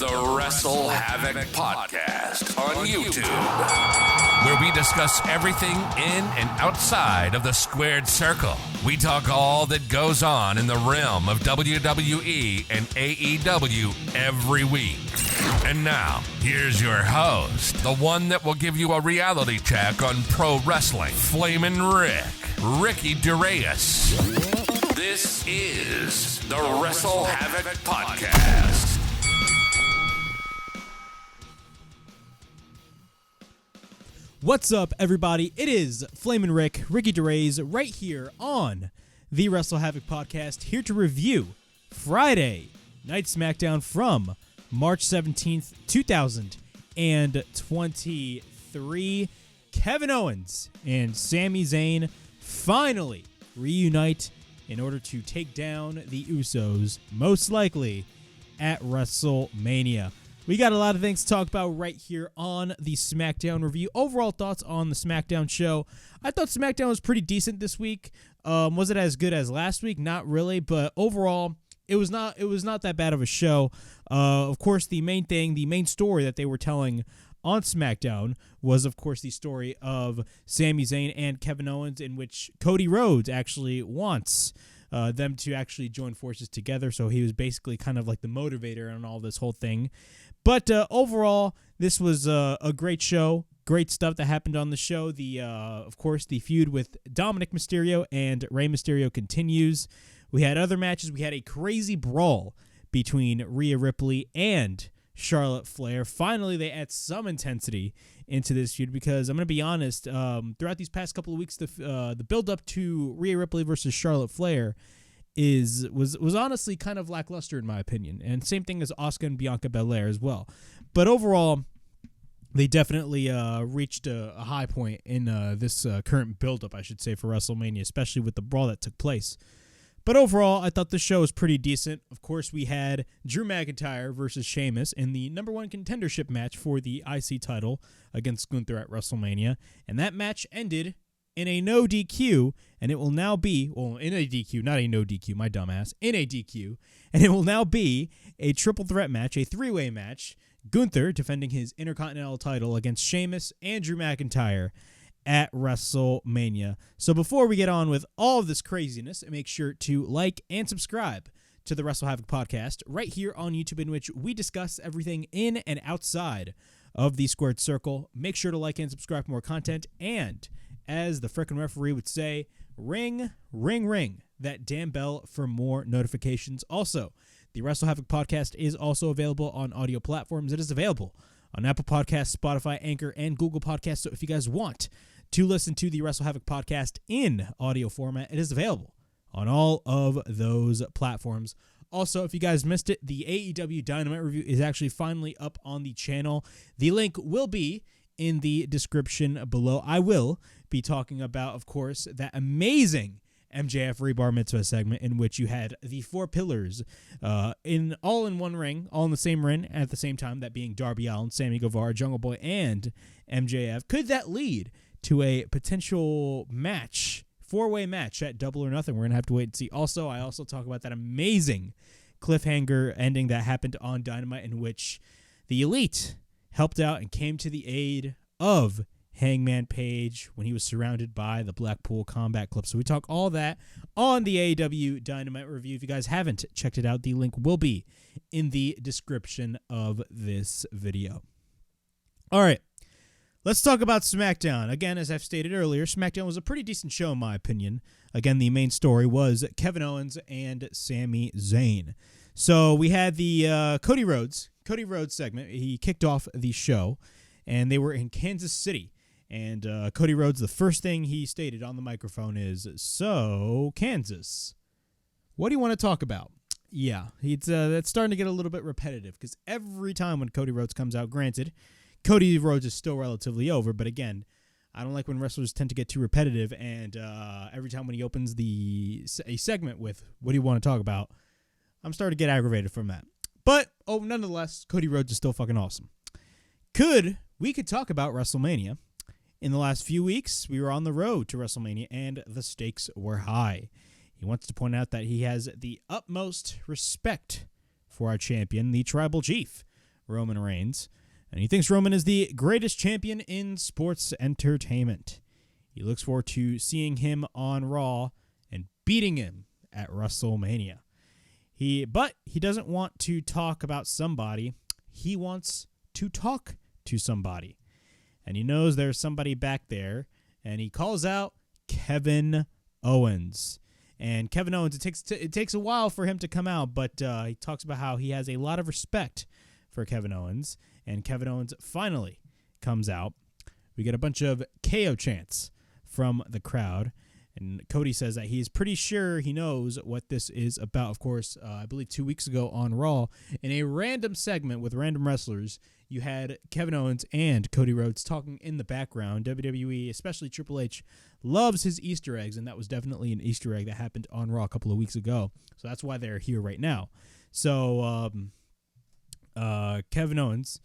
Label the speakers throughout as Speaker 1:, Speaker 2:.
Speaker 1: the WrestleHavoc Podcast on YouTube, where we discuss everything in and outside of the squared circle. We talk all that goes on in the realm of WWE and AEW every week. And now, here's your host, the one that will give you a reality check on pro wrestling, Flamin' Ricky DeReyes. This is the WrestleHavoc Podcast.
Speaker 2: What's up, everybody? It is Flamin' Ricky DeReyes, right here on the WrestleHavoc Podcast, here to review Friday Night SmackDown from March 17th, 2023. Kevin Owens and Sami Zayn finally reunite in order to take down the Usos, most likely at WrestleMania. We got a lot of things to talk about right here on the SmackDown review. Overall thoughts on the SmackDown show. I thought SmackDown was pretty decent this week. Was it as good as last week? Not really, but overall, it was not that bad of a show. Of course, the main story that they were telling on SmackDown was, of course, the story of Sami Zayn and Kevin Owens, in which Cody Rhodes actually wants them to actually join forces together. So he was basically kind of like the motivator on all this whole thing. But overall, this was a great show. Great stuff that happened on the show. Of course, the feud with Dominik Mysterio and Rey Mysterio continues. We had other matches. We had a crazy brawl between Rhea Ripley and Charlotte Flair. Finally, they add some intensity into this feud because I'm going to be honest, throughout these past couple of weeks, the build-up to Rhea Ripley versus Charlotte Flair was honestly kind of lackluster in my opinion, and same thing as Asuka and Bianca Belair as well. But overall, they definitely reached a high point in this current build-up, I should say, for WrestleMania, especially with the brawl that took place. But overall, I thought the show was pretty decent. Of course, we had Drew McIntyre versus Sheamus in the number one contendership match for the IC title against Gunther at WrestleMania, and that match ended in a no DQ, and it will now be, in a DQ, not a no DQ, my dumbass, in a DQ, and it will now be a triple threat match, a three-way match, Gunther defending his Intercontinental title against Sheamus and Drew McIntyre at WrestleMania. So before we get on with all of this craziness, make sure to like and subscribe to the WrestleHavoc Podcast right here on YouTube, in which we discuss everything in and outside of the squared circle. Make sure to like and subscribe for more content, and as the frickin' referee would say, ring, ring, ring that damn bell for more notifications. Also, the WrestleHavoc Podcast is also available on audio platforms. It is available on Apple Podcasts, Spotify, Anchor, and Google Podcasts. So if you guys want to listen to the WrestleHavoc Podcast in audio format, it is available on all of those platforms. Also, if you guys missed it, the AEW Dynamite review is actually finally up on the channel. The link will be in the description below. I will be talking about, of course, that amazing MJF Rebar Mitzvah segment in which you had the four pillars all in one ring, all in the same ring at the same time, that being Darby Allin, Sammy Guevara, Jungle Boy, and MJF. Could that lead to a potential match, four-way match at Double or Nothing? We're going to have to wait and see. Also, I also talk about that amazing cliffhanger ending that happened on Dynamite, in which the Elite helped out and came to the aid of Hangman Page when he was surrounded by the Blackpool Combat Club. So we talk all that on the AEW Dynamite review. If you guys haven't checked it out, the link will be in the description of this video. All right, let's talk about SmackDown. Again, as I've stated earlier, SmackDown was a pretty decent show in my opinion. Again, the main story was Kevin Owens and Sami Zayn. So we had the Cody Rhodes segment. He kicked off the show, and they were in Kansas City. And Cody Rhodes, the first thing he stated on the microphone is, "So, Kansas, what do you want to talk about?" Yeah, that's starting to get a little bit repetitive, because every time when Cody Rhodes comes out, granted, Cody Rhodes is still relatively over, but again, I don't like when wrestlers tend to get too repetitive, and every time when he opens a segment with, "What do you want to talk about?" I'm starting to get aggravated from that. But, nonetheless, Cody Rhodes is still fucking awesome. We could talk about WrestleMania. In the last few weeks, we were on the road to WrestleMania, and the stakes were high. He wants to point out that he has the utmost respect for our champion, the Tribal Chief, Roman Reigns, and he thinks Roman is the greatest champion in sports entertainment. He looks forward to seeing him on Raw and beating him at WrestleMania. But he doesn't want to talk about somebody. He wants to talk to somebody. And he knows there's somebody back there, and he calls out Kevin Owens. And Kevin Owens, it takes a while for him to come out, but he talks about how he has a lot of respect for Kevin Owens, and Kevin Owens finally comes out. We get a bunch of KO chants from the crowd, and Cody says that he's pretty sure he knows what this is about. Of course, I believe 2 weeks ago on Raw, in a random segment with random wrestlers, you had Kevin Owens and Cody Rhodes talking in the background. WWE, especially Triple H, loves his Easter eggs, and that was definitely an Easter egg that happened on Raw a couple of weeks ago. So that's why they're here right now. So Kevin Owens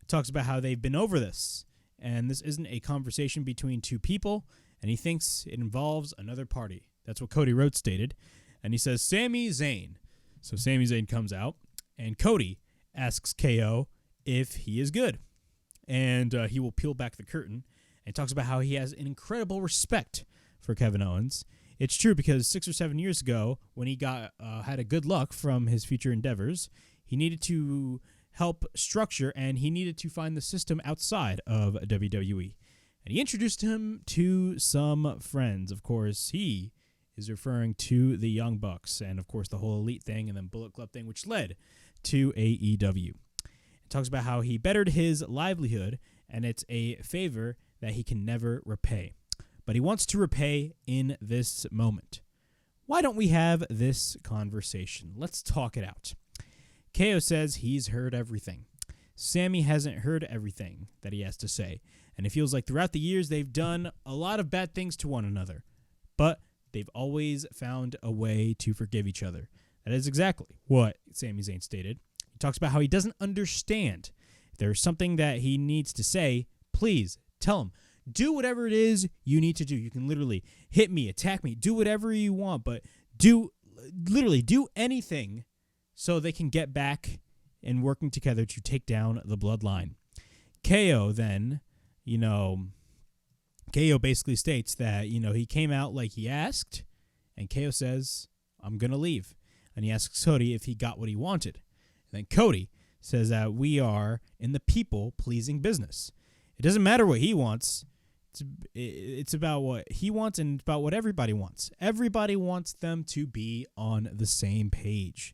Speaker 2: talks about how they've been over this, and this isn't a conversation between two people, and he thinks it involves another party. That's what Cody Rhodes stated. And he says, Sami Zayn. So Sami Zayn comes out, and Cody asks KO if he is good. And he will peel back the curtain and talks about how he has an incredible respect for Kevin Owens. It's true because 6 or 7 years ago, when he had a good luck from his future endeavors, he needed to help structure, and he needed to find the system outside of WWE. And he introduced him to some friends. Of course, he is referring to the Young Bucks and, of course, the whole Elite thing and then Bullet Club thing, which led to AEW. It talks about how he bettered his livelihood, and it's a favor that he can never repay. But he wants to repay in this moment. Why don't we have this conversation? Let's talk it out. KO says he's heard everything. Sami hasn't heard everything that he has to say, and it feels like throughout the years they've done a lot of bad things to one another, but they've always found a way to forgive each other. That is exactly what Sami Zayn stated. He talks about how he doesn't understand. If there's something that he needs to say, please tell him. Do whatever it is you need to do. You can literally hit me, attack me, do whatever you want, but do anything so they can get back and working together to take down the bloodline. KO then, KO basically states that, he came out like he asked, and KO says, I'm going to leave. And he asks Cody if he got what he wanted. And then Cody says that we are in the people-pleasing business. It doesn't matter what he wants. It's about what he wants and about what everybody wants. Everybody wants them to be on the same page.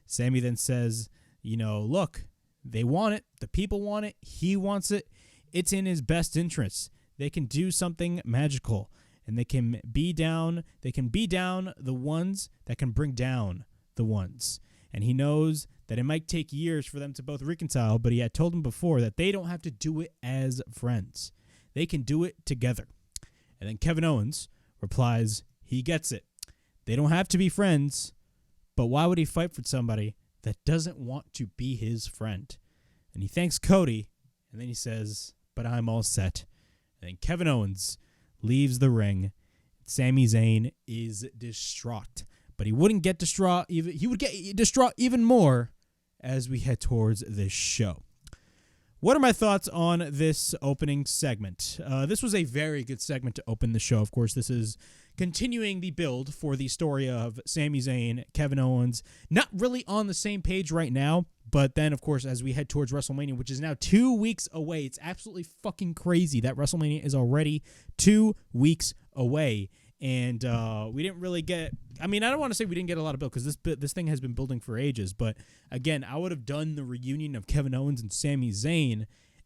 Speaker 2: Sami then says, look, they want it. The people want it. He wants it. It's in his best interest. They can do something magical, and they can be down the ones that can bring down the ones. And he knows that it might take years for them to both reconcile, but he had told him before that they don't have to do it as friends. They can do it together. And then Kevin Owens replies, he gets it. They don't have to be friends, but why would he fight for somebody that doesn't want to be his friend? And he thanks Cody, and then he says, but I'm all set. And then Kevin Owens leaves the ring. Sami Zayn is distraught. But he wouldn't get distraught. He would get distraught even more as we head towards this show. What are my thoughts on this opening segment? This was a very good segment to open the show. Of course, this is continuing the build for the story of Sami Zayn, Kevin Owens. Not really on the same page right now, but then, of course, as we head towards WrestleMania, which is now 2 weeks away, it's absolutely fucking crazy that WrestleMania is already 2 weeks away. And we didn't really get... I don't want to say we didn't get a lot of build because this thing has been building for ages. But again, I would have done the reunion of Kevin Owens and Sami Zayn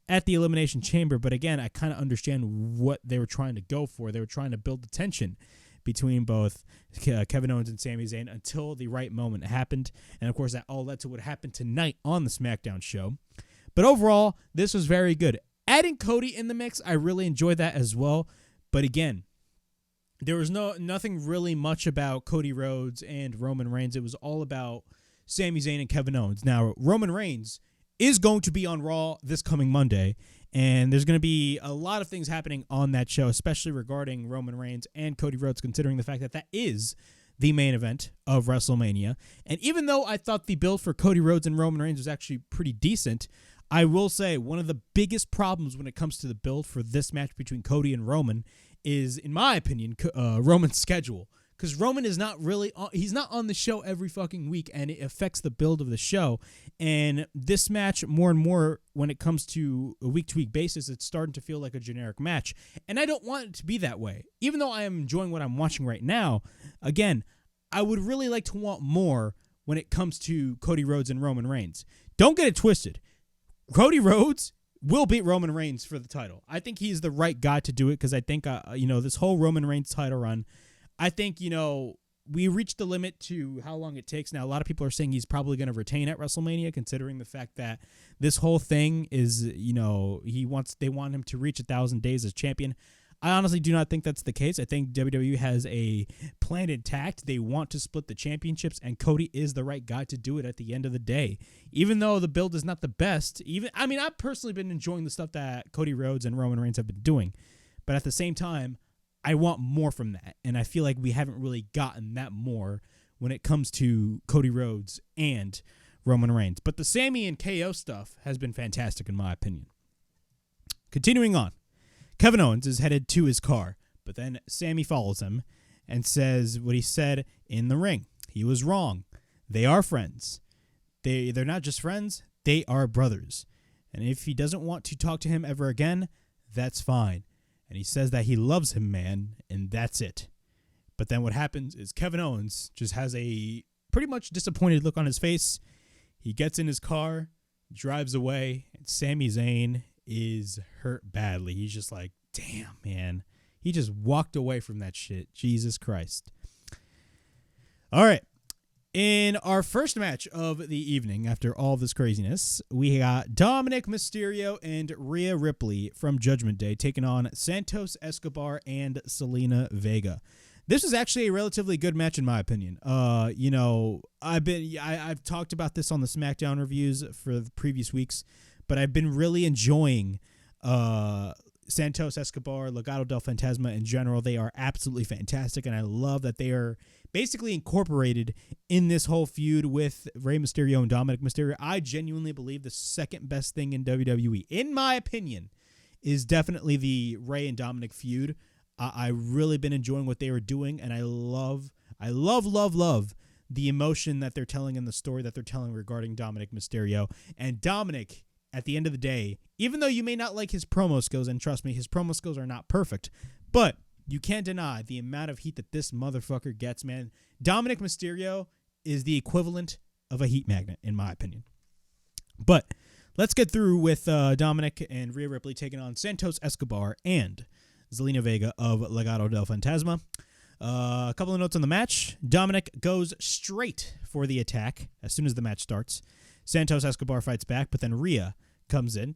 Speaker 2: at the Elimination Chamber. But again, I kind of understand what they were trying to go for. They were trying to build the tension between both Kevin Owens and Sami Zayn until the right moment happened. And of course, that all led to what happened tonight on the SmackDown show. But overall, this was very good. Adding Cody in the mix, I really enjoyed that as well. But again, there was nothing really much about Cody Rhodes and Roman Reigns. It was all about Sami Zayn and Kevin Owens. Now, Roman Reigns is going to be on Raw this coming Monday, and there's going to be a lot of things happening on that show, especially regarding Roman Reigns and Cody Rhodes, considering the fact that that is the main event of WrestleMania. And even though I thought the build for Cody Rhodes and Roman Reigns was actually pretty decent, I will say one of the biggest problems when it comes to the build for this match between Cody and Roman is, in my opinion, Roman's schedule. Because Roman is not really he's not on the show every fucking week, and it affects the build of the show. And this match, more and more, when it comes to a week-to-week basis, it's starting to feel like a generic match. And I don't want it to be that way. Even though I am enjoying what I'm watching right now, again, I would really like to want more when it comes to Cody Rhodes and Roman Reigns. Don't get it twisted. Cody Rhodes will beat Roman Reigns for the title. I think he's the right guy to do it because I think, this whole Roman Reigns title run, I think, we reached the limit to how long it takes. Now, a lot of people are saying he's probably going to retain at WrestleMania, considering the fact that this whole thing is, they want him to reach 1,000 days as champion. I honestly do not think that's the case. I think WWE has a plan intact. They want to split the championships, and Cody is the right guy to do it at the end of the day. Even though the build is not the best, I've personally been enjoying the stuff that Cody Rhodes and Roman Reigns have been doing. But at the same time, I want more from that, and I feel like we haven't really gotten that more when it comes to Cody Rhodes and Roman Reigns. But the Sami and KO stuff has been fantastic in my opinion. Continuing on, Kevin Owens is headed to his car, but then Sami follows him and says what he said in the ring. He was wrong. They are friends. They're not just friends, they are brothers. And if he doesn't want to talk to him ever again, that's fine. And he says that he loves him, man, and that's it. But then what happens is Kevin Owens just has a pretty much disappointed look on his face. He gets in his car, drives away, and Sami Zayn is hurt badly. He's just like, damn, man. He just walked away from that shit. Jesus Christ. All right. In our first match of the evening, after all this craziness, we got Dominik Mysterio and Rhea Ripley from Judgment Day taking on Santos Escobar and Zelina Vega. This is actually a relatively good match in my opinion. I've talked about this on the SmackDown reviews for the previous weeks, but I've been really enjoying Santos Escobar, Legado del Fantasma in general. They are absolutely fantastic, and I love that they are basically incorporated in this whole feud with Rey Mysterio and Dominik Mysterio. I genuinely believe the second best thing in WWE, in my opinion, is definitely the Rey and Dominik feud. I've really been enjoying what they were doing, and I love the emotion that they're telling in the story that they're telling regarding Dominik Mysterio. And Dominik, at the end of the day, even though you may not like his promo skills, and trust me, his promo skills are not perfect, but you can't deny the amount of heat that this motherfucker gets, man. Dominik Mysterio is the equivalent of a heat magnet, in my opinion. But let's get through with Dominik and Rhea Ripley taking on Santos Escobar and Zelina Vega of Legado del Fantasma. A couple of notes on the match. Dominik goes straight for the attack as soon as the match starts. Santos Escobar fights back, but then Rhea comes in.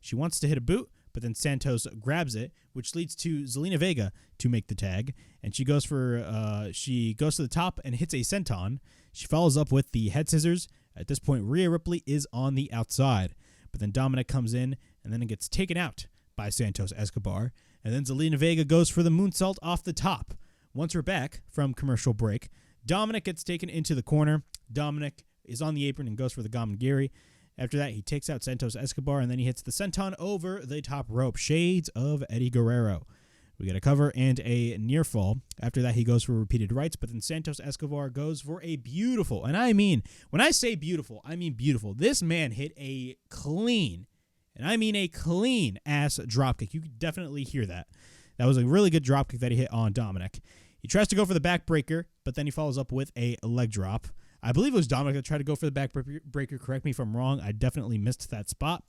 Speaker 2: She wants to hit a boot, but then Santos grabs it, which leads to Zelina Vega to make the tag, and she goes to the top and hits a senton. She follows up with the head scissors. At this point, Rhea Ripley is on the outside, but then Dominik comes in, and then it gets taken out by Santos Escobar, and then Zelina Vega goes for the moonsault off the top. Once we're back from commercial break, Dominik gets taken into the corner. Dominik is on the apron and goes for the Gamagiri. After that, he takes out Santos Escobar, and then he hits the senton over the top rope. Shades of Eddie Guerrero. We get a cover and a near fall. After that, he goes for repeated rights, but then Santos Escobar goes for a beautiful, and I mean, when I say beautiful, I mean beautiful. This man hit a clean, and I mean a clean-ass dropkick. You could definitely hear that. That was a really good dropkick that he hit on Dominik. He tries to go for the backbreaker, but then he follows up with a leg drop. I believe it was Dominik that tried to go for the backbreaker. Correct me if I'm wrong. I definitely missed that spot.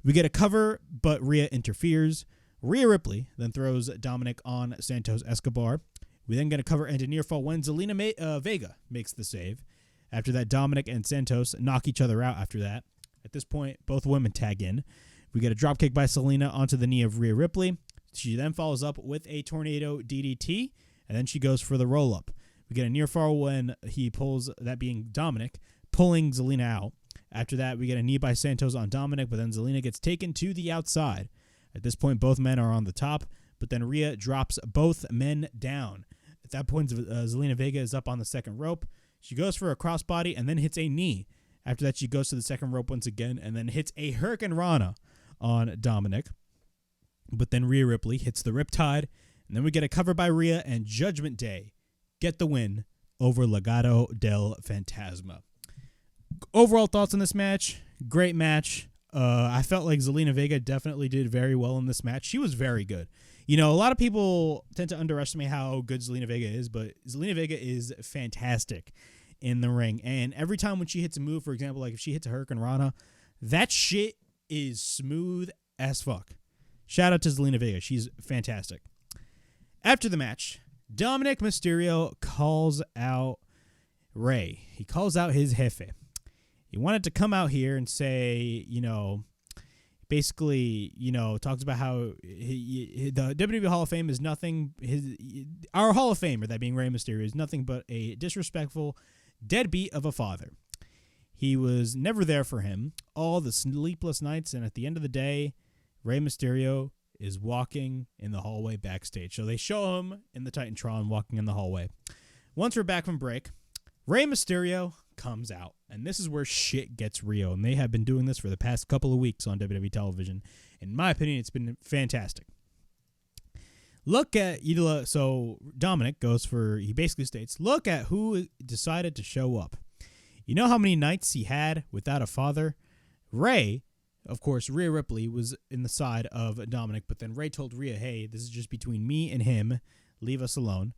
Speaker 2: We get a cover, but Rhea interferes. Rhea Ripley then throws Dominik on Santos Escobar. We then get a cover and a near fall when Zelina Vega makes the save. After that, Dominik and Santos knock each other out after that. At this point, both women tag in. We get a dropkick by Zelina onto the knee of Rhea Ripley. She then follows up with a tornado DDT, and then she goes for the roll-up. We get a near fall when he pulls, that being Dominik, pulling Zelina out. After that, we get a knee by Santos on Dominik, but then Zelina gets taken to the outside. At this point, both men are on the top, but then Rhea drops both men down. At that point, Zelina Vega is up on the second rope. She goes for a crossbody and then hits a knee. After that, she goes to the second rope once again and then hits a Hurricane Rana on Dominik. But then Rhea Ripley hits the Riptide, and then we get a cover by Rhea, and Judgment Day get the win over Legado del Fantasma. Overall thoughts on this match? Great match. I felt like Zelina Vega definitely did very well in this match. She was very good. You know, a lot of people tend to underestimate how good Zelina Vega is, but Zelina Vega is fantastic in the ring. And every time when she hits a move, for example, like if she hits a Hurricane Rana, that shit is smooth as fuck. Shout out to Zelina Vega. She's fantastic. After the match, Dominik Mysterio calls out Rey. He calls out his jefe. He wanted to come out here and say, you know, basically, you know, talks about how the WWE Hall of Fame is nothing. Our Hall of Famer, that being Rey Mysterio, is nothing but a disrespectful deadbeat of a father. He was never there for him all the sleepless nights, and at the end of the day, Rey Mysterio is walking in the hallway backstage. So they show him in the Titantron walking in the hallway. Once we're back from break, Rey Mysterio comes out, and this is where shit gets real, and they have been doing this for the past couple of weeks on WWE television. In my opinion, it's been fantastic. Look at, so Dominik goes for, he basically states, look at who decided to show up. You know how many nights he had without a father? Rey, of course, Rhea Ripley was in the side of Dominik, but then Rey told Rhea, hey, this is just between me and him. Leave us alone.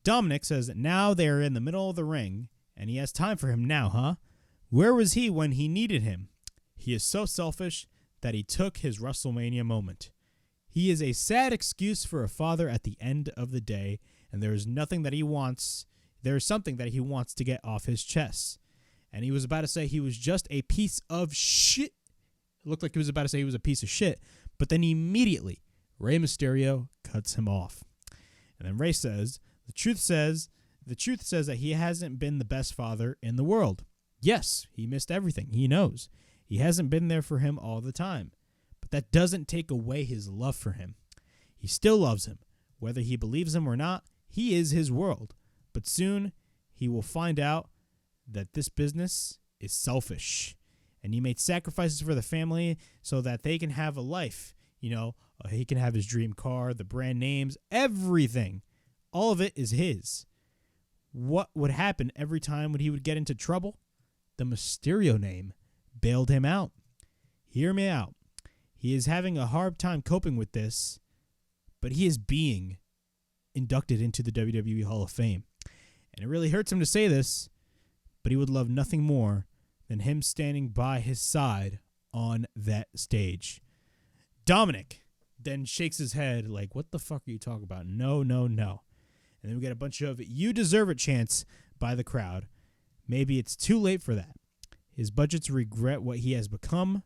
Speaker 2: Dominik says that now they're in the middle of the ring, and he has time for him now, huh? Where was he when he needed him? He is so selfish that he took his WrestleMania moment. He is a sad excuse for a father at the end of the day, and there is nothing that he wants. There is something that he wants to get off his chest. And he was about to say he was just a piece of shit. It looked like he was about to say he was a piece of shit, but then immediately Rey Mysterio cuts him off. And then Rey says, the truth says that he hasn't been the best father in the world. Yes, he missed everything. He knows. He hasn't been there for him all the time. But that doesn't take away his love for him. He still loves him. Whether he believes him or not, he is his world. But soon, he will find out that this business is selfish. And he made sacrifices for the family so that they can have a life. You know, he can have his dream car, the brand names, everything. All of it is his. What would happen every time when he would get into trouble? The Mysterio name bailed him out. Hear me out. He is having a hard time coping with this, but he is being inducted into the WWE Hall of Fame. And it really hurts him to say this, but he would love nothing more than him standing by his side on that stage. Dominik then shakes his head like, what the fuck are you talking about? No, no, no. And then we get a bunch of "you deserve it" chants by the crowd. Maybe it's too late for that. His budgets regret what he has become.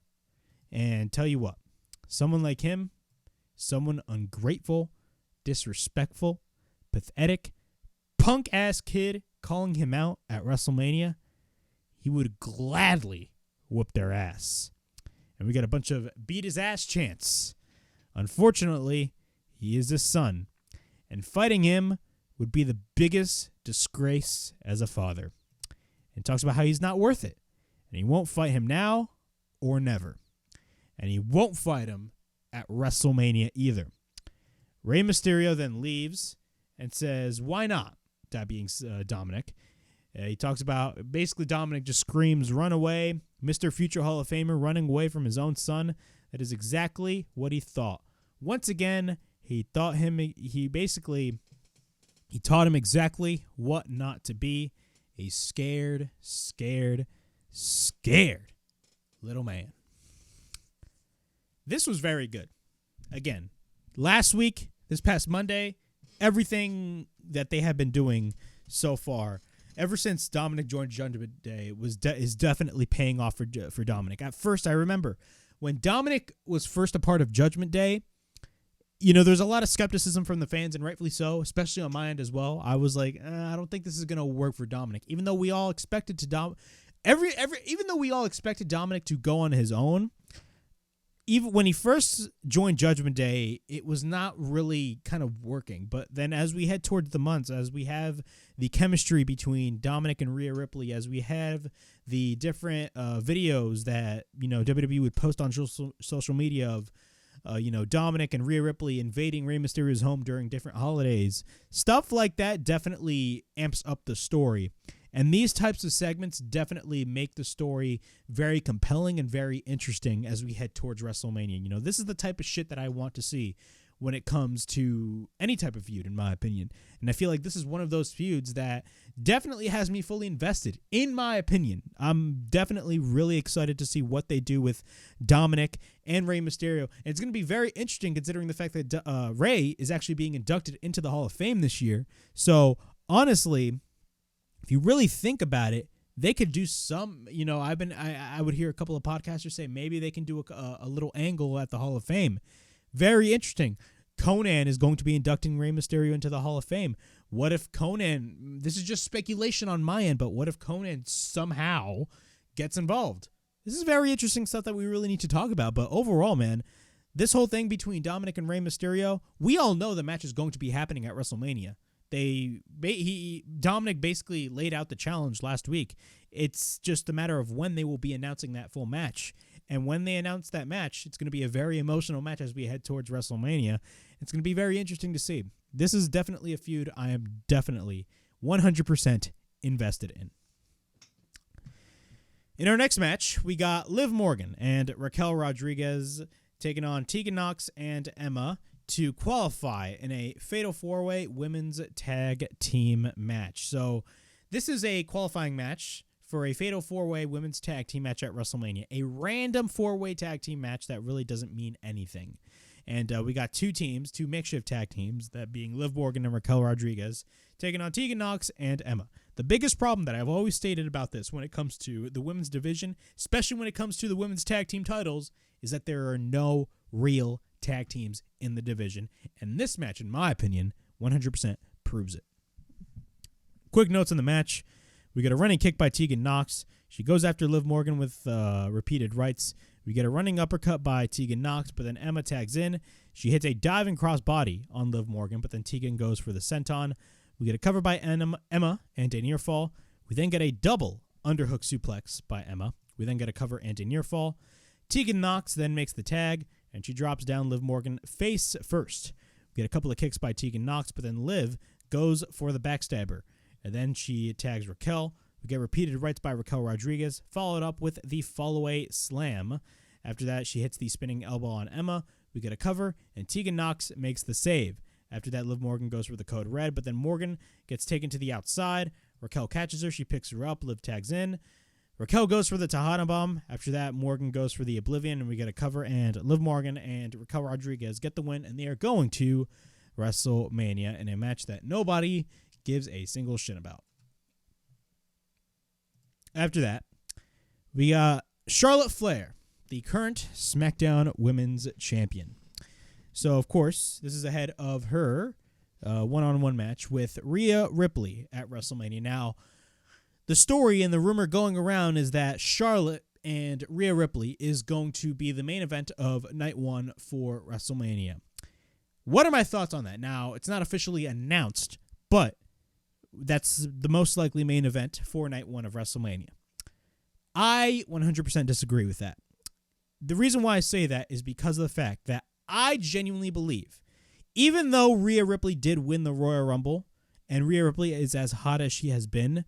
Speaker 2: And tell you what, someone like him, someone ungrateful, disrespectful, pathetic, punk-ass kid calling him out at WrestleMania, he would gladly whoop their ass. And we got a bunch of beat his ass chants. Unfortunately, he is his son, and fighting him would be the biggest disgrace as a father. And talks about how he's not worth it. And he won't fight him now or never. And he won't fight him at WrestleMania either. Rey Mysterio then leaves and says, why not? That being Dominik. He talks about, basically Dominik just screams, run away. Mr. Future Hall of Famer running away from his own son. That is exactly what he thought. Once again, he taught him exactly what not to be. A scared little man. This was very good. Again, last week, this past Monday, everything that they have been doing so far, ever since Dominik joined Judgment Day, is definitely paying off for Dominik. At first, I remember when Dominik was first a part of Judgment Day, you know, there's a lot of skepticism from the fans, and rightfully so, especially on my end as well. I was like, I don't think this is going to work for Dominik, even though we all expected Dominik to go on his own. even when he first joined Judgment Day, it was not really kind of working. But then as we head towards the months, as we have the chemistry between Dominik and Rhea Ripley, as we have the different videos that, WWE would post on social media of, Dominik and Rhea Ripley invading Rey Mysterio's home during different holidays, stuff like that definitely amps up the story. And these types of segments definitely make the story very compelling and very interesting as we head towards WrestleMania. This is the type of shit that I want to see when it comes to any type of feud, in my opinion. And I feel like this is one of those feuds that definitely has me fully invested, in my opinion. I'm definitely really excited to see what they do with Dominik and Rey Mysterio. And it's going to be very interesting considering the fact that Rey is actually being inducted into the Hall of Fame this year. So, honestly, if you really think about it, they could do some, I would hear a couple of podcasters say maybe they can do a little angle at the Hall of Fame. Very interesting. Conan is going to be inducting Rey Mysterio into the Hall of Fame. What if Conan, this is just speculation on my end, but what if Conan somehow gets involved? This is very interesting stuff that we really need to talk about. But overall, man, this whole thing between Dominik and Rey Mysterio, we all know the match is going to be happening at WrestleMania. Dominik basically laid out the challenge last week. It's just a matter of when they will be announcing that full match. And when they announce that match, it's going to be a very emotional match as we head towards WrestleMania. It's going to be very interesting to see. This is definitely a feud I am definitely 100% invested in. In our next match, we got Liv Morgan and Raquel Rodriguez taking on Tegan Nox and Emma to qualify in a Fatal 4-Way Women's Tag Team match. So this is a qualifying match for a Fatal 4-Way Women's Tag Team match at WrestleMania. A random 4-way tag team match that really doesn't mean anything. And we got two makeshift tag teams, that being Liv Morgan and Raquel Rodriguez, taking on Tegan Nox and Emma. The biggest problem that I've always stated about this when it comes to the women's division, especially when it comes to the women's tag team titles, is that there are no real tag teams in the division. And this match, in my opinion, 100% proves it. Quick notes on the match. We get a running kick by Tegan Nox. She goes after Liv Morgan with repeated rights. We get a running uppercut by Tegan Nox, but then Emma tags in. She hits a diving crossbody on Liv Morgan, but then Tegan goes for the senton. We get a cover by Emma and a near fall. We then get a double underhook suplex by Emma. We then get a cover and a near fall. Tegan Nox then makes the tag, and she drops down Liv Morgan face first. We get a couple of kicks by Tegan Nox, but then Liv goes for the backstabber. And then she tags Raquel. We get repeated rights by Raquel Rodriguez, followed up with the fall-away slam. After that, she hits the spinning elbow on Emma. We get a cover, and Tegan Nox makes the save. After that, Liv Morgan goes for the code red, but then Morgan gets taken to the outside. Raquel catches her. She picks her up. Liv tags in. Raquel goes for the Tejana Bomb. After that, Morgan goes for the Oblivion, and we get a cover, and Liv Morgan and Raquel Rodriguez get the win, and they are going to WrestleMania in a match that nobody gives a single shit about. After that, we got Charlotte Flair, the current SmackDown Women's Champion. So, of course, this is ahead of her one-on-one match with Rhea Ripley at WrestleMania. Now, the story and the rumor going around is that Charlotte and Rhea Ripley is going to be the main event of Night 1 for WrestleMania. What are my thoughts on that? Now, it's not officially announced, but that's the most likely main event for Night 1 of WrestleMania. I 100% disagree with that. The reason why I say that is because of the fact that I genuinely believe, even though Rhea Ripley did win the Royal Rumble, and Rhea Ripley is as hot as she has been,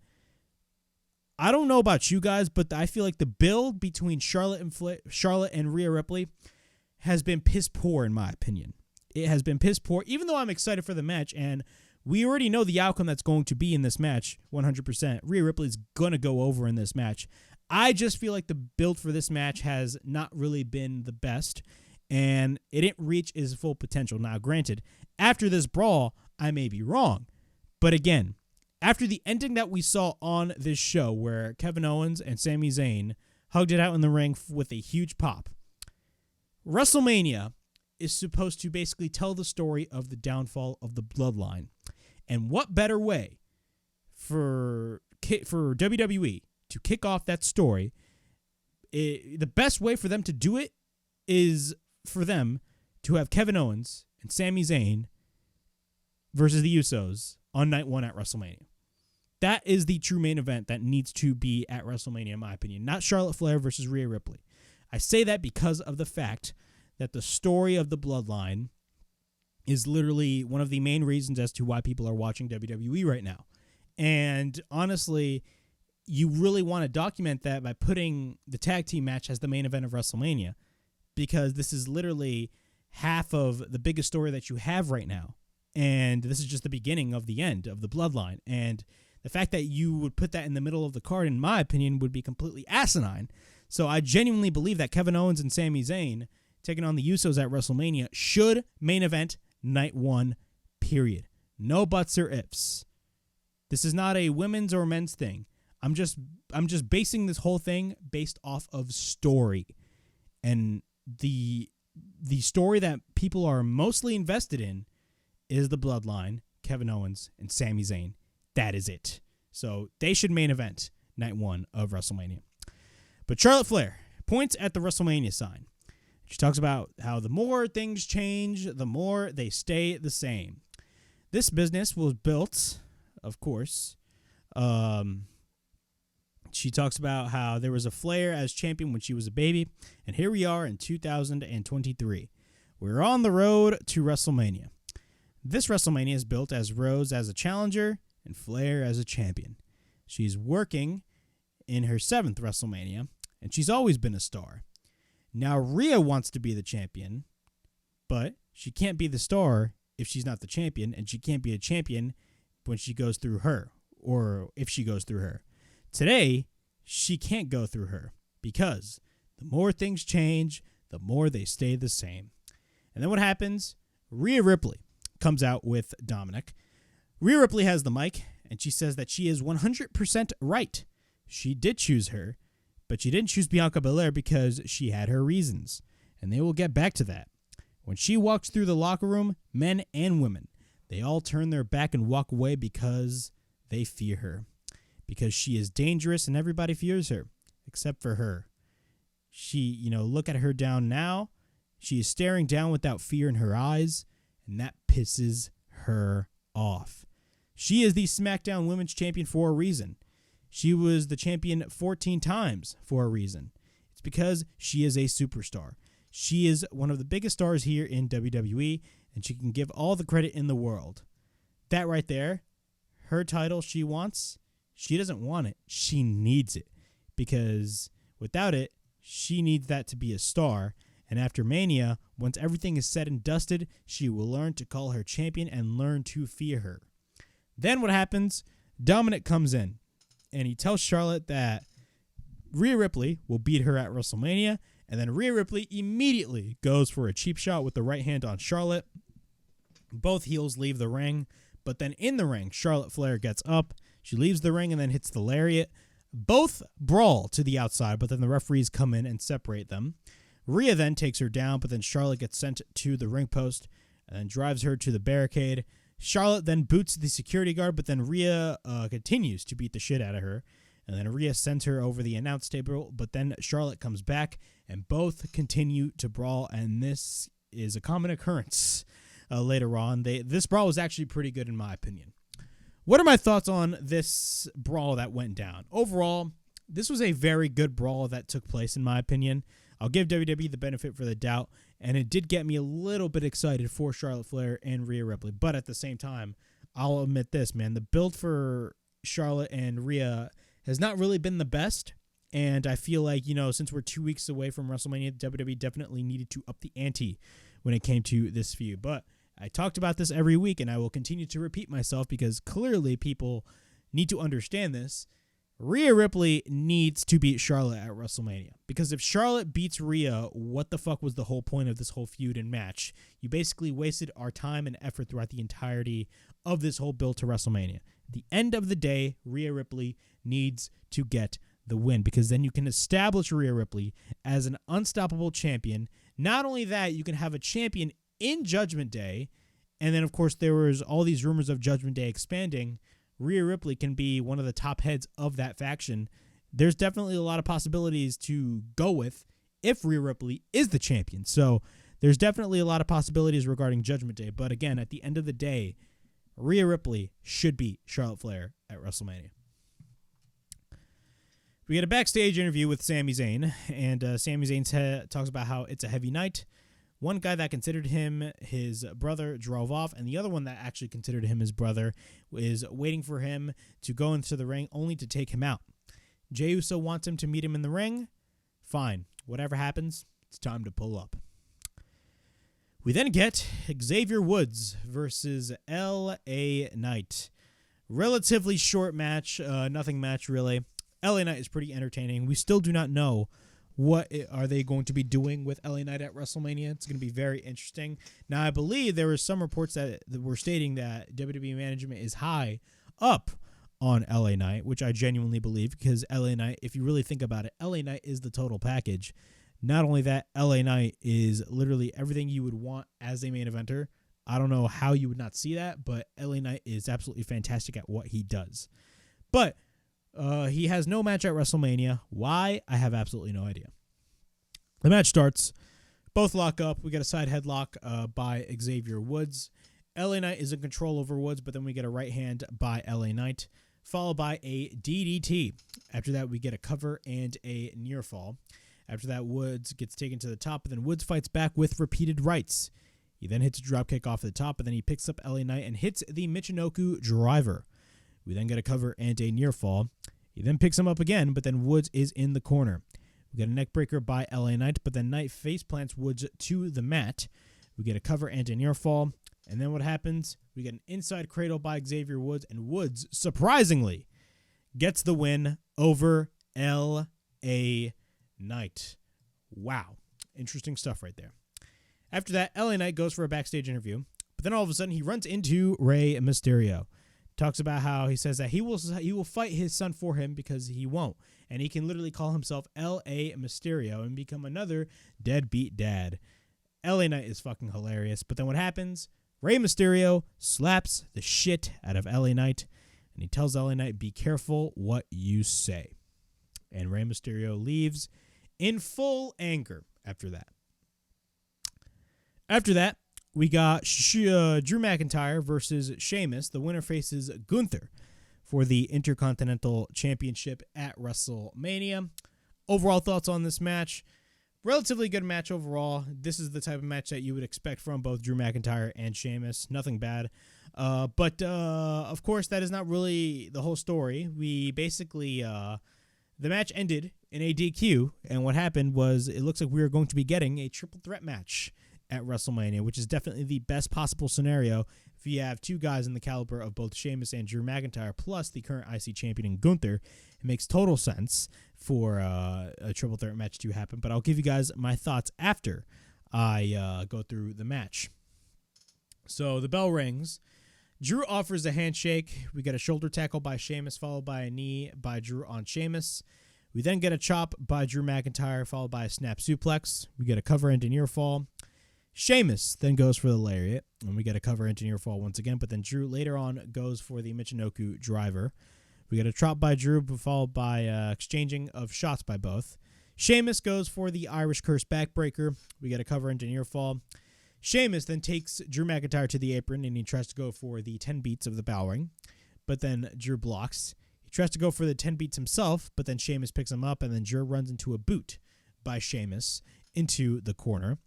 Speaker 2: I don't know about you guys, but I feel like the build between Charlotte and Rhea Ripley has been piss poor, in my opinion. It has been piss poor, even though I'm excited for the match, and we already know the outcome that's going to be in this match, 100%. Rhea Ripley's going to go over in this match. I just feel like the build for this match has not really been the best, and it didn't reach its full potential. Now, granted, after this brawl, I may be wrong, but again, after the ending that we saw on this show where Kevin Owens and Sami Zayn hugged it out in the ring with a huge pop, WrestleMania is supposed to basically tell the story of the downfall of the bloodline. And what better way for WWE to kick off that story? The best way for them to do it is for them to have Kevin Owens and Sami Zayn versus the Usos on night one at WrestleMania. That is the true main event that needs to be at WrestleMania, in my opinion, not Charlotte Flair versus Rhea Ripley. I say that because of the fact that the story of the Bloodline is literally one of the main reasons as to why people are watching WWE right now. And honestly, you really want to document that by putting the tag team match as the main event of WrestleMania, because this is literally half of the biggest story that you have right now. And this is just the beginning of the end of the Bloodline. And the fact that you would put that in the middle of the card, in my opinion, would be completely asinine. So I genuinely believe that Kevin Owens and Sami Zayn taking on the Usos at WrestleMania should main event night one, period. No buts or ifs. This is not a women's or men's thing. I'm just basing this whole thing based off of story. And the story that people are mostly invested in is the Bloodline, Kevin Owens, and Sami Zayn. That is it. So they should main event night one of WrestleMania. But Charlotte Flair points at the WrestleMania sign. She talks about how the more things change, the more they stay the same. This business was built, of course. She talks about how there was a Flair as champion when she was a baby, and here we are in 2023. We're on the road to WrestleMania. This WrestleMania is built as Rhodes as a challenger and Flair as a champion. She's working in her 7th WrestleMania, and she's always been a star. Now Rhea wants to be the champion, but she can't be the star if she's not the champion, and she can't be a champion when she goes through her, or if she goes through her. Today, she can't go through her, because the more things change, the more they stay the same. And then what happens? Rhea Ripley comes out with Dominik. Rhea Ripley has the mic, and she says that she is 100% right. She did choose her, but she didn't choose Bianca Belair because she had her reasons, and they will get back to that. When she walks through the locker room, men and women, they all turn their back and walk away because they fear her, because she is dangerous and everybody fears her, except for her. She, look at her down now. She is staring down without fear in her eyes, and that pisses her off. She is the SmackDown Women's Champion for a reason. She was the champion 14 times for a reason. It's because she is a superstar. She is one of the biggest stars here in WWE, and she can give all the credit in the world. That right there, her title she wants, she doesn't want it. She needs it, because without it, she needs that to be a star. And after Mania, once everything is said and dusted, she will learn to call her champion and learn to fear her. Then what happens? Dominik comes in, and he tells Charlotte that Rhea Ripley will beat her at WrestleMania, and then Rhea Ripley immediately goes for a cheap shot with the right hand on Charlotte. Both heels leave the ring, but then in the ring, Charlotte Flair gets up. She leaves the ring and then hits the lariat. Both brawl to the outside, but then the referees come in and separate them. Rhea then takes her down, but then Charlotte gets sent to the ring post and then drives her to the barricade. Charlotte then boots the security guard, but then Rhea continues to beat the shit out of her. And then Rhea sends her over the announce table, but then Charlotte comes back, and both continue to brawl, and this is a common occurrence later on. This brawl was actually pretty good in my opinion. What are my thoughts on this brawl that went down? Overall, this was a very good brawl that took place in my opinion. I'll give WWE the benefit for the doubt, and it did get me a little bit excited for Charlotte Flair and Rhea Ripley. But at the same time, I'll admit this, man. The build for Charlotte and Rhea has not really been the best, and I feel like, since we're 2 weeks away from WrestleMania, WWE definitely needed to up the ante when it came to this feud. But I talked about this every week, and I will continue to repeat myself because clearly people need to understand this. Rhea Ripley needs to beat Charlotte at WrestleMania, because if Charlotte beats Rhea, what the fuck was the whole point of this whole feud and match? You basically wasted our time and effort throughout the entirety of this whole build to WrestleMania. At the end of the day, Rhea Ripley needs to get the win, because then you can establish Rhea Ripley as an unstoppable champion. Not only that, you can have a champion in Judgment Day, and then of course there was all these rumors of Judgment Day expanding. Rhea Ripley can be one of the top heads of that faction. There's definitely a lot of possibilities to go with if Rhea Ripley is the champion. So there's definitely a lot of possibilities regarding Judgment Day. But again, at the end of the day, Rhea Ripley should beat Charlotte Flair at WrestleMania. We get a backstage interview with Sami Zayn, and Sami Zayn talks about how it's a heavy night. One guy that considered him his brother drove off, and the other one that actually considered him his brother is waiting for him to go into the ring only to take him out. Jey Uso wants him to meet him in the ring. Fine. Whatever happens, it's time to pull up. We then get Xavier Woods versus LA Knight. Relatively short match, nothing match really. LA Knight is pretty entertaining. We still do not know what are they going to be doing with LA Knight at WrestleMania. It's going to be very interesting. Now, I believe there were some reports that were stating that WWE management is high up on LA Knight, which I genuinely believe, because LA Knight, if you really think about it, LA Knight is the total package. Not only that, LA Knight is literally everything you would want as a main eventer. I don't know how you would not see that, but LA Knight is absolutely fantastic at what he does. But he has no match at WrestleMania. Why? I have absolutely no idea. The match starts. Both lock up. We get a side headlock by Xavier Woods. LA Knight is in control over Woods, but then we get a right hand by LA Knight, followed by a DDT. After that, we get a cover and a near fall. After that, Woods gets taken to the top, and then Woods fights back with repeated rights. He then hits a dropkick off the top, and then he picks up LA Knight and hits the Michinoku driver. We then get a cover and a near fall. He then picks him up again, but then Woods is in the corner. We get a neck breaker by LA Knight, but then Knight face plants Woods to the mat. We get a cover and a near fall. And then what happens? We get an inside cradle by Xavier Woods, and Woods, surprisingly, gets the win over LA Knight. Wow. Interesting stuff right there. After that, LA Knight goes for a backstage interview, but then all of a sudden he runs into Rey Mysterio. Talks about how he says that he will fight his son for him because he won't. And he can literally call himself L.A. Mysterio and become another deadbeat dad. LA Knight is fucking hilarious. But then what happens? Rey Mysterio slaps the shit out of LA Knight. And he tells LA Knight, be careful what you say. And Rey Mysterio leaves in full anger after that. After that, we got Drew McIntyre versus Sheamus. The winner faces Gunther for the Intercontinental Championship at WrestleMania. Overall thoughts on this match? Relatively good match overall. This is the type of match that you would expect from both Drew McIntyre and Sheamus. Nothing bad. But of course, that is not really the whole story. We basically, the match ended in a DQ. And what happened was it looks like we are going to be getting a triple threat match at WrestleMania, which is definitely the best possible scenario if you have two guys in the caliber of both Sheamus and Drew McIntyre, plus the current IC champion in Gunther. It makes total sense for a triple threat match to happen, but I'll give you guys my thoughts after I go through the match. So the bell rings. Drew offers a handshake. We get a shoulder tackle by Sheamus, followed by a knee by Drew on Sheamus. We then get a chop by Drew McIntyre, followed by a snap suplex. We get a cover and a near fall. Sheamus then goes for the lariat, and we get a cover into near fall once again, but then Drew later on goes for the Michinoku driver. We get a chop by Drew, followed by exchanging of shots by both. Sheamus goes for the Irish Curse backbreaker. We get a cover into near fall. Sheamus then takes Drew McIntyre to the apron, and he tries to go for the 10 beats of the bell ring, but then Drew blocks. He tries to go for the 10 beats himself, but then Sheamus picks him up, and then Drew runs into a boot by Sheamus into the corner.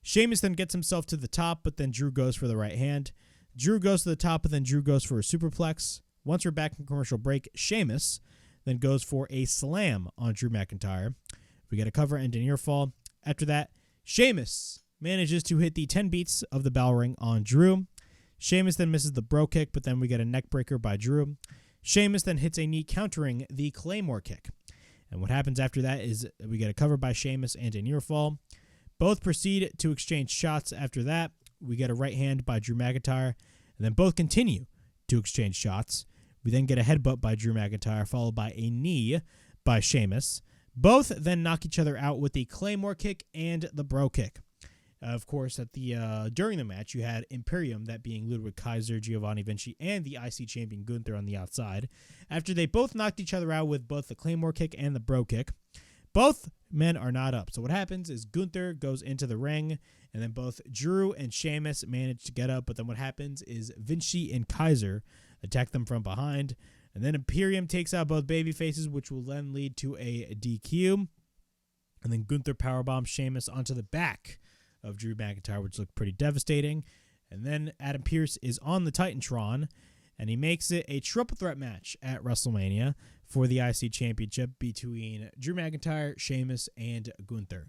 Speaker 2: Sheamus then gets himself to the top, but then Drew goes for the right hand. Drew goes to the top, but then Drew goes for a superplex. Once we're back from commercial break, Sheamus then goes for a slam on Drew McIntyre. We get a cover and a near fall. After that, Sheamus manages to hit the 10 beats of the bell ring on Drew. Sheamus then misses the bro kick, but then we get a neck breaker by Drew. Sheamus then hits a knee countering the Claymore kick. And what happens after that is we get a cover by Sheamus and a near fall. Both proceed to exchange shots. After that, we get a right hand by Drew McIntyre, and then both continue to exchange shots. We then get a headbutt by Drew McIntyre, followed by a knee by Sheamus. Both then knock each other out with the Claymore kick and the bro kick. Of course, at the during the match, you had Imperium, that being Ludwig Kaiser, Giovanni Vinci, and the IC champion Gunther on the outside. After they both knocked each other out with both the Claymore kick and the bro kick, Both men are not up. So what happens is Gunther goes into the ring, and then both Drew and Sheamus manage to get up. But then what happens is Vinci and Kaiser attack them from behind. And then Imperium takes out both baby faces, which will then lead to a DQ. And then Gunther powerbombs Sheamus onto the back of Drew McIntyre, which looked pretty devastating. And then Adam Pearce is on the Titantron, and he makes it a triple threat match at WrestleMania for the IC Championship between Drew McIntyre, Sheamus, and Gunther.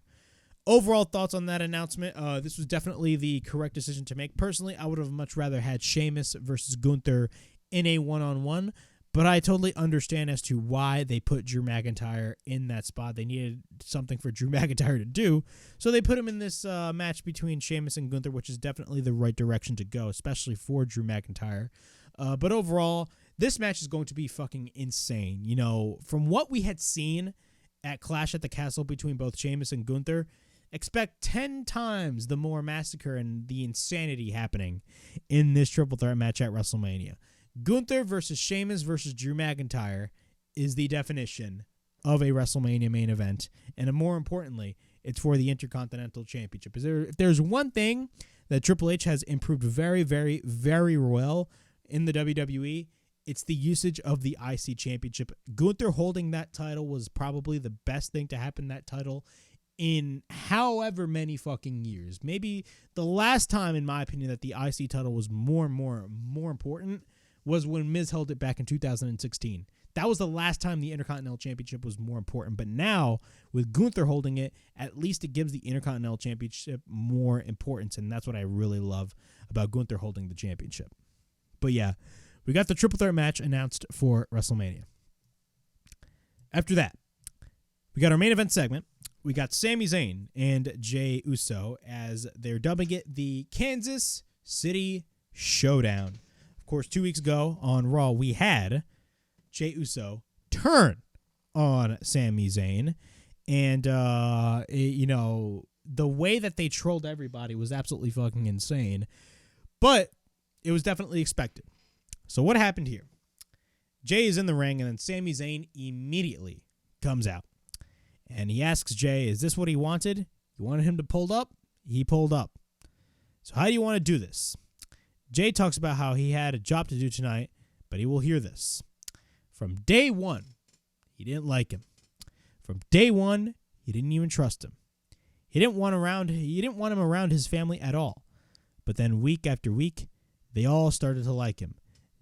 Speaker 2: Overall thoughts on that announcement, this was definitely the correct decision to make. Personally, I would have much rather had Sheamus versus Gunther in a one-on-one, but I totally understand as to why they put Drew McIntyre in that spot. They needed something for Drew McIntyre to do, so they put him in this match between Sheamus and Gunther, which is definitely the right direction to go, especially for Drew McIntyre. But overall, this match is going to be fucking insane. You know, from what we had seen at Clash at the Castle between both Sheamus and Gunther, expect 10 times the more massacre and the insanity happening in this triple threat match at WrestleMania. Gunther versus Sheamus versus Drew McIntyre is the definition of a WrestleMania main event. And more importantly, it's for the Intercontinental Championship. If there's one thing that Triple H has improved very, very, very well in the WWE, it's the usage of the IC Championship. Gunther holding that title was probably the best thing to happen to that title in however many fucking years. Maybe the last time, in my opinion, that the IC title was more important was when Miz held it back in 2016. That was the last time the Intercontinental Championship was more important. But now, with Gunther holding it, at least it gives the Intercontinental Championship more importance. And that's what I really love about Gunther holding the championship. But yeah, we got the triple threat match announced for WrestleMania. After that, we got our main event segment. We got Sami Zayn and Jey Uso as they're dubbing it the Kansas City Showdown. Of course, 2 weeks ago on Raw, we had Jey Uso turn on Sami Zayn. And, you know, the way that they trolled everybody was absolutely fucking insane. But it was definitely expected. So what happened here? Jey is in the ring, and then Sami Zayn immediately comes out. And he asks Jey, is this what he wanted? You wanted him to pull up? He pulled up. So how do you want to do this? Jey talks about how he had a job to do tonight, but he will hear this. From day one, he didn't like him. From day one, he didn't even trust him. He didn't want him around his family at all. But then week after week, they all started to like him.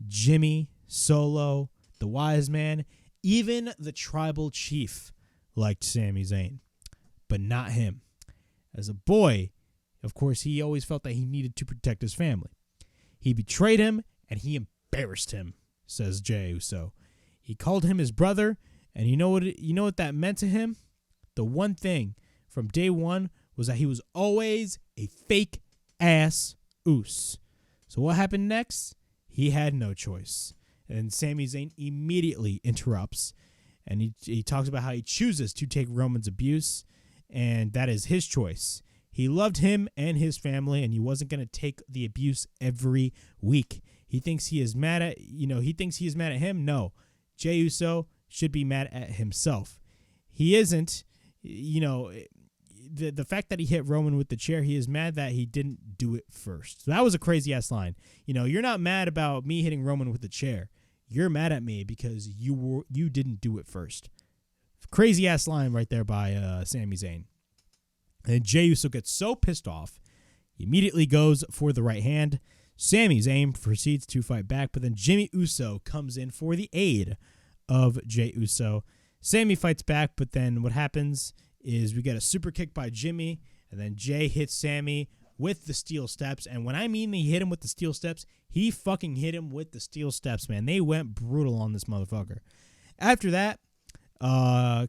Speaker 2: Jimmy, Solo, the Wise Man, even the Tribal Chief liked Sami Zayn, but not him. As a boy, of course, he always felt that he needed to protect his family. He betrayed him, and he embarrassed him, says Jey Uso. He called him his brother, and you know what that meant to him? The one thing from day one was that he was always a fake-ass Uso. So what happened next? He had no choice. And Sami Zayn immediately interrupts. And he talks about how he chooses to take Roman's abuse. And that is his choice. He loved him and his family, and he wasn't going to take the abuse every week. He thinks he is mad at him. No. Jey Uso should be mad at himself. He isn't. The fact that he hit Roman with the chair, he is mad that he didn't do it first. So that was a crazy-ass line. You're not mad about me hitting Roman with the chair. You're mad at me because you didn't do it first. Crazy-ass line right there by Sami Zayn. And Jey Uso gets so pissed off, he immediately goes for the right hand. Sami Zayn proceeds to fight back, but then Jimmy Uso comes in for the aid of Jey Uso. Sami fights back, but then what happens is we get a super kick by Jimmy, and then Jey hits Sami with the steel steps. And when I mean he hit him with the steel steps, he fucking hit him with the steel steps, man. They went brutal on this motherfucker. After that,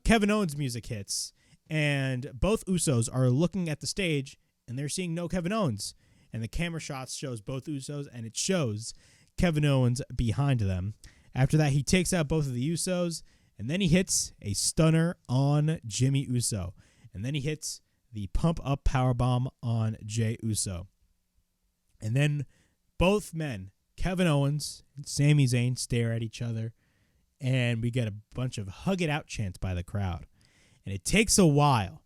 Speaker 2: Kevin Owens music hits, and both Usos are looking at the stage, and they're seeing no Kevin Owens. And the camera shots shows both Usos, and it shows Kevin Owens behind them. After that, he takes out both of the Usos, and then he hits a stunner on Jimmy Uso. And then he hits the pump-up powerbomb on Jey Uso. And then both men, Kevin Owens and Sami Zayn, stare at each other, and we get a bunch of hug it out chants by the crowd. and it takes a while.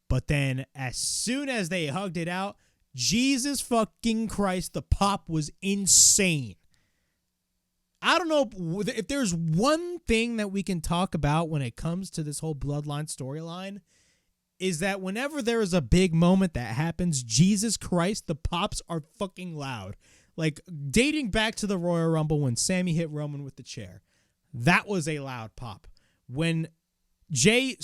Speaker 2: But then as soon as they hugged it out, Jesus fucking Christ, the pop was insane. I don't know if there's one thing that we can talk about when it comes to this whole bloodline storyline, is that whenever there is a big moment that happens, Jesus Christ, the pops are fucking loud. Like, dating back to the Royal Rumble when Sami hit Roman with the chair. That was a loud pop. Before the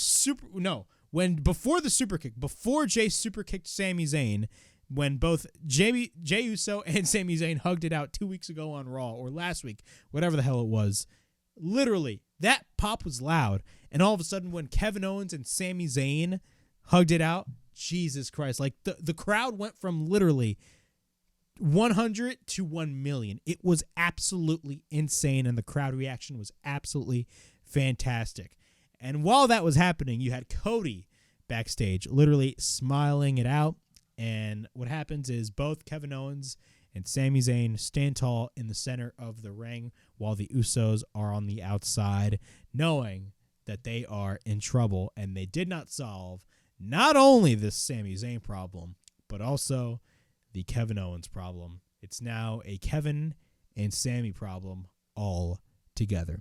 Speaker 2: super kick, before Jay super kicked Sami Zayn, when both Jey Uso and Sami Zayn hugged it out 2 weeks ago on Raw, or last week, whatever the hell it was, literally, that pop was loud. And all of a sudden, when Kevin Owens and Sami Zayn hugged it out, Jesus Christ, like the crowd went from literally 100 to 1 million. It was absolutely insane, and the crowd reaction was absolutely fantastic. And while that was happening, you had Cody backstage literally smiling it out. And what happens is both Kevin Owens and Sami Zayn stand tall in the center of the ring while the Usos are on the outside, knowing that they are in trouble, and they did not solve not only this Sami Zayn problem, but also the Kevin Owens problem. It's now a Kevin and Sami problem all together.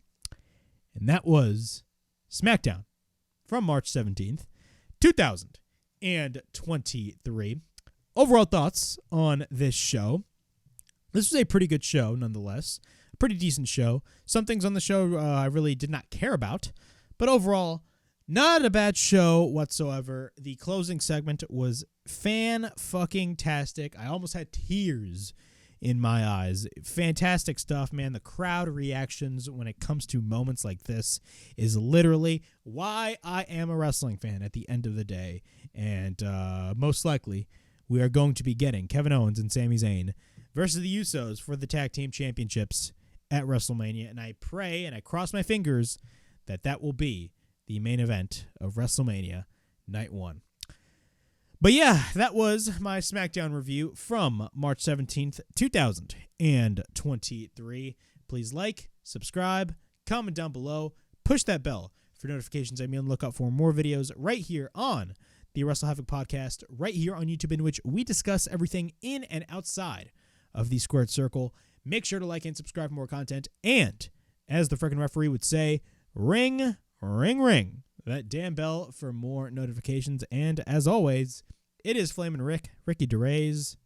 Speaker 2: And that was SmackDown from March 17th, 2023. Overall thoughts on this show. This was a pretty good show, nonetheless. A pretty decent show. Some things on the show I really did not care about, but overall, not a bad show whatsoever. The closing segment was fan-fucking-tastic. I almost had tears in my eyes. Fantastic stuff, man. The crowd reactions when it comes to moments like this is literally why I am a wrestling fan at the end of the day. And most likely, we are going to be getting Kevin Owens and Sami Zayn versus the Usos for the Tag Team Championships at WrestleMania. And I pray and I cross my fingers that that will be the main event of WrestleMania Night 1. But yeah, that was my SmackDown review from March 17th, 2023. Please like, subscribe, comment down below, push that bell for notifications. I'm on the lookout for more videos right here on the WrestleHavoc Podcast, right here on YouTube, in which we discuss everything in and outside of the squared circle. Make sure to like and subscribe for more content. And, as the frickin' referee would say, ring, ring, ring that damn bell for more notifications. And, as always, it is Flamin' Ricky DeRays,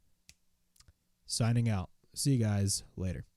Speaker 2: signing out. See you guys later.